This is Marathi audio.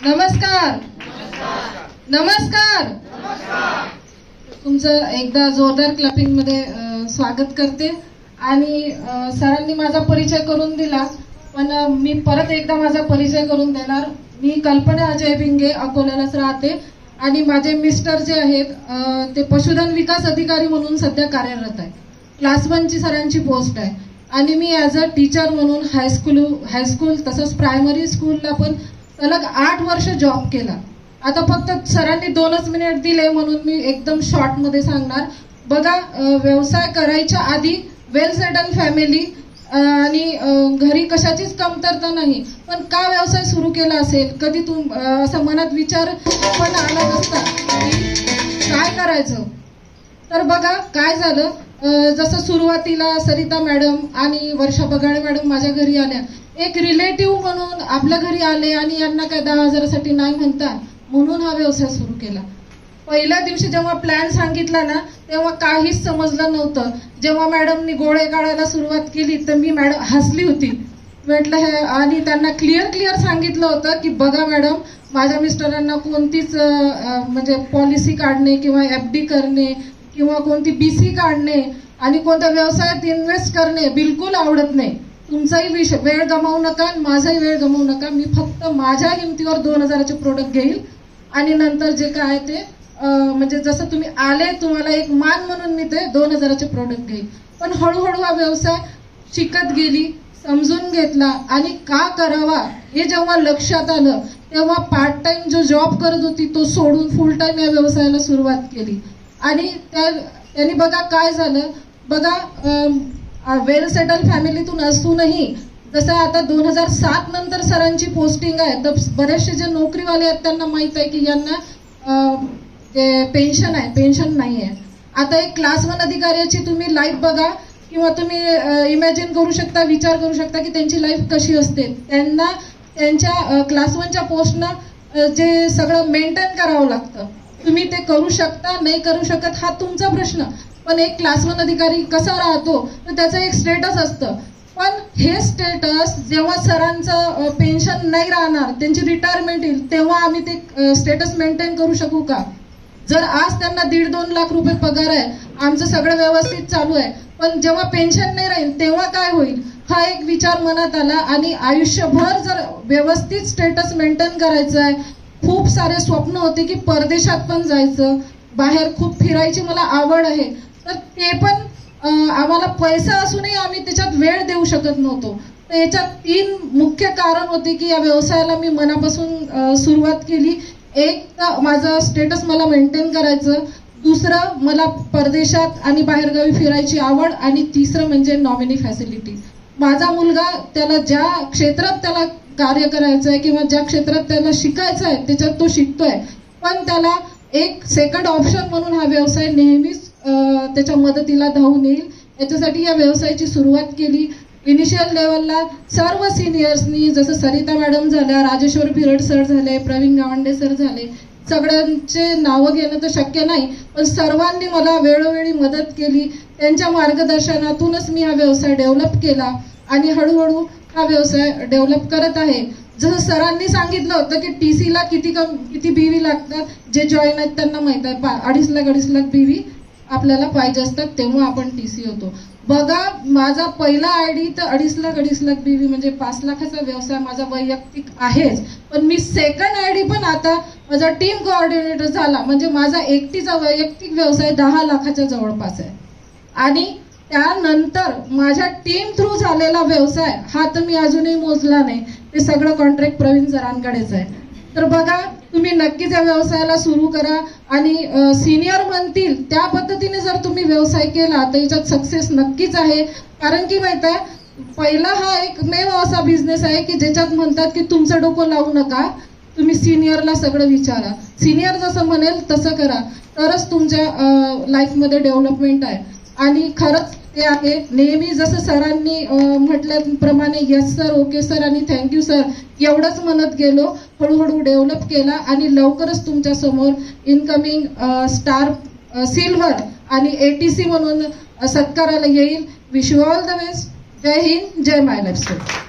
नमस्कार नमस्कार. तुमचं एकदा जोरदार क्लॅपिंग मध्ये स्वागत करते. आणि सरांनी माझा परिचय करून दिला, पण मी परत एकदा माझा परिचय करून देणार. मी कल्पना अजय भिंगे, अकोल्यालाच राहते आणि माझे मिस्टर जे आहेत ते पशुधन विकास अधिकारी म्हणून सध्या कार्यरत आहे. क्लास 1 ची सरांची पोस्ट आहे आणि मी ॲज अ टीचर म्हणून हायस्कूल तसंच प्रायमरी स्कूलला पण सलग 8 वर्ष जॉब केला. आता फक्त सरांनी 2च मिनिट दिले म्हणून मी एकदम शॉर्ट मध्ये सांगणार. बघा, व्यवसाय करायच्या आधी वेल सेटल फॅमिली आणि घरी कशाचीच कमतरता नाही, पण का व्यवसाय सुरू केला असेल, कधी असं मनात विचार पण आला नसता की काय करायचं. तर बघा काय झालं. जसं सुरुवातीला सरिता मॅडम आणि वर्षा बगाडे मॅडम माझ्या घरी आल्या. एक रिलेटिव्ह म्हणून आपल्या घरी आले आणि यांना काय 10,000साठी नाही म्हणता, म्हणून हा व्यवसाय सुरू केला. पहिल्या दिवशी जेव्हा प्लॅन सांगितला ना, तेव्हा काहीच समजलं नव्हतं. जेव्हा मॅडमनी गोळे काढायला सुरुवात केली तर मी मॅडम हसली होती. म्हटलं हे, आणि त्यांना क्लिअर सांगितलं होतं की बघा मॅडम, माझ्या मिस्टरांना कोणतीच म्हणजे पॉलिसी काढणे किंवा FD करणे किंवा कोणती BC काढणे आणि कोणत्या व्यवसायात इन्व्हेस्ट करणे बिलकुल आवडत नाही. तुमचाही वेळ गमावू नका आणि माझाही वेळ गमावू नका. मी फक्त माझ्या हिमतीवर 2,000चे प्रोडक्ट घेईल आणि नंतर जे काय ते म्हणजे जसं तुम्ही आले, तुम्हाला एक मान म्हणून मी ते 2,000चे प्रोडक्ट घेईल. पण हळूहळू हा व्यवसाय शिकत गेली, समजून घेतला आणि का करावा हे जेव्हा लक्षात आलं, तेव्हा पार्ट टाइम जो जॉब करत होती तो सोडून फुल टाइम या व्यवसायाला सुरुवात केली. आणि त्यांनी बघा काय झालं. बघा, वेल सेटल फॅमिलीतून असूनही जसं आता 2007 नंतर सरांची पोस्टिंग आहे, तर बरेचसे जे नोकरीवाले आहेत त्यांना माहित आहे की यांना पेन्शन आहे, पेन्शन नाही आहे. आता एक क्लास 1 अधिकाऱ्याची तुम्ही लाईफ बघा किंवा तुम्ही इमॅजिन करू शकता, विचार करू शकता की त्यांची लाईफ कशी असते. त्यांना त्यांच्या क्लास 1च्या पोस्टनं जे सगळं मेंटेन करावं लागतं. तुम्ही ते करू शकता, नाही करू शकत हा तुमचा प्रश्न, पण एक क्लास 1 अधिकारी कसा राहतो तर त्याचं एक स्टेटस असतं. पण हे स्टेटस जेव्हा सरांचं पेन्शन नाही राहणार, त्यांची रिटायरमेंट येईल, तेव्हा आम्ही ते स्टेटस मेंटेन करू शकू का? जर आज त्यांना 1.5-2 लाख रुपये पगार आहे, आमचं सगळं व्यवस्थित चालू आहे, पण जेव्हा पेन्शन नाही राहील तेव्हा काय होईल हा एक विचार मनात आला. आणि आयुष्यभर जर व्यवस्थित स्टेटस मेंटेन करायचं आहे, खूप सारे स्वप्न होते की परदेशात पण जायचं, बाहेर खूप फिरायची मला आवड आहे, तर ते पण आम्हाला पैसा असूनही आम्ही त्याच्यात वेळ देऊ शकत नव्हतो. तर याच्यात 3 मुख्य कारण होते की या व्यवसायाला मी मनापासून सुरुवात केली. एक तर माझं स्टेटस मला मेंटेन करायचं, दुसरं मला परदेशात आणि बाहेरगावी फिरायची आवड, आणि तिसरं म्हणजे नॉमिनी फॅसिलिटी. माझा मुलगा त्याला ज्या क्षेत्रात त्याला कार्य करायचं आहे किंवा ज्या क्षेत्रात त्याला शिकायचं आहे त्याच्यात तो शिकतोय, पण त्याला एक सेकंड ऑप्शन म्हणून हा व्यवसाय नेहमीच त्याच्या मदतीला धावून येईल. याच्यासाठी या व्यवसायाची सुरुवात केली. इनिशियल लेवलला सर्व सिनियर्सनी, जसं सरिता मॅडम झाल्या, राजेश्वर भिरड सर झाले, प्रवीण गावंडे सर झाले, सगळ्यांचे नावं घेणं तर शक्य नाही, पण सर्वांनी मला वेळोवेळी मदत केली. त्यांच्या मार्गदर्शनातूनच मी हा व्यवसाय डेव्हलप केला आणि हळूहळू हा व्यवसाय डेव्हलप करत आहे. जसं सरांनी सांगितलं होतं की TC ला किती BV लागतात, जे जॉईन आहेत त्यांना माहित आहे, 2.5 लाख BV आपल्याला पाहिजे असतात, तेव्हा आपण TC होतो. बघा, माझा पहिला ID तर 2.5 लाख BV म्हणजे 5 लाखाचा व्यवसाय माझा वैयक्तिक आहेच, पण मी सेकंड ID पण आता माझा टीम कोऑर्डिनेटर झाला, म्हणजे माझा एकटीचा वैयक्तिक व्यवसाय 10 लाखाच्या जवळपास आहे. आणि त्यानंतर माझ्या टीम थ्रू झालेला व्यवसाय हा तर मी अजूनही मोजला नाही, ते सगळं कॉन्ट्रॅक्ट प्रवीण सरांकडेच आहे. तर बघा, तुम्ही नक्कीच या व्यवसायाला सुरू करा आणि सिनियर म्हणतील त्या पद्धतीने जर तुम्ही व्यवसाय केला तर याच्यात सक्सेस नक्कीच आहे. कारण की माहित आहे, पहिला हा एकमेव असा बिझनेस आहे की ज्याच्यात म्हणतात की तुमचं डोकं लावू नका, तुम्ही सिनियरला सगळं विचारा, सिनियर जसं म्हणेल तसं करा, तरच तुमच्या लाईफमध्ये डेव्हलपमेंट आहे. आणि खरंच ते आहे. नेहमी जसं सरांनी म्हटल्याप्रमाणे यस सर, ओके सर आणि थँक्यू सर एवढंच म्हणत गेलो, हळूहळू डेव्हलप केला आणि लवकरच तुमच्या समोर इनकमिंग स्टार सिल्वर आणि ATC म्हणून सत्काराला येईल. Wish you all the best. जय हिंद, जय माय लाईफ.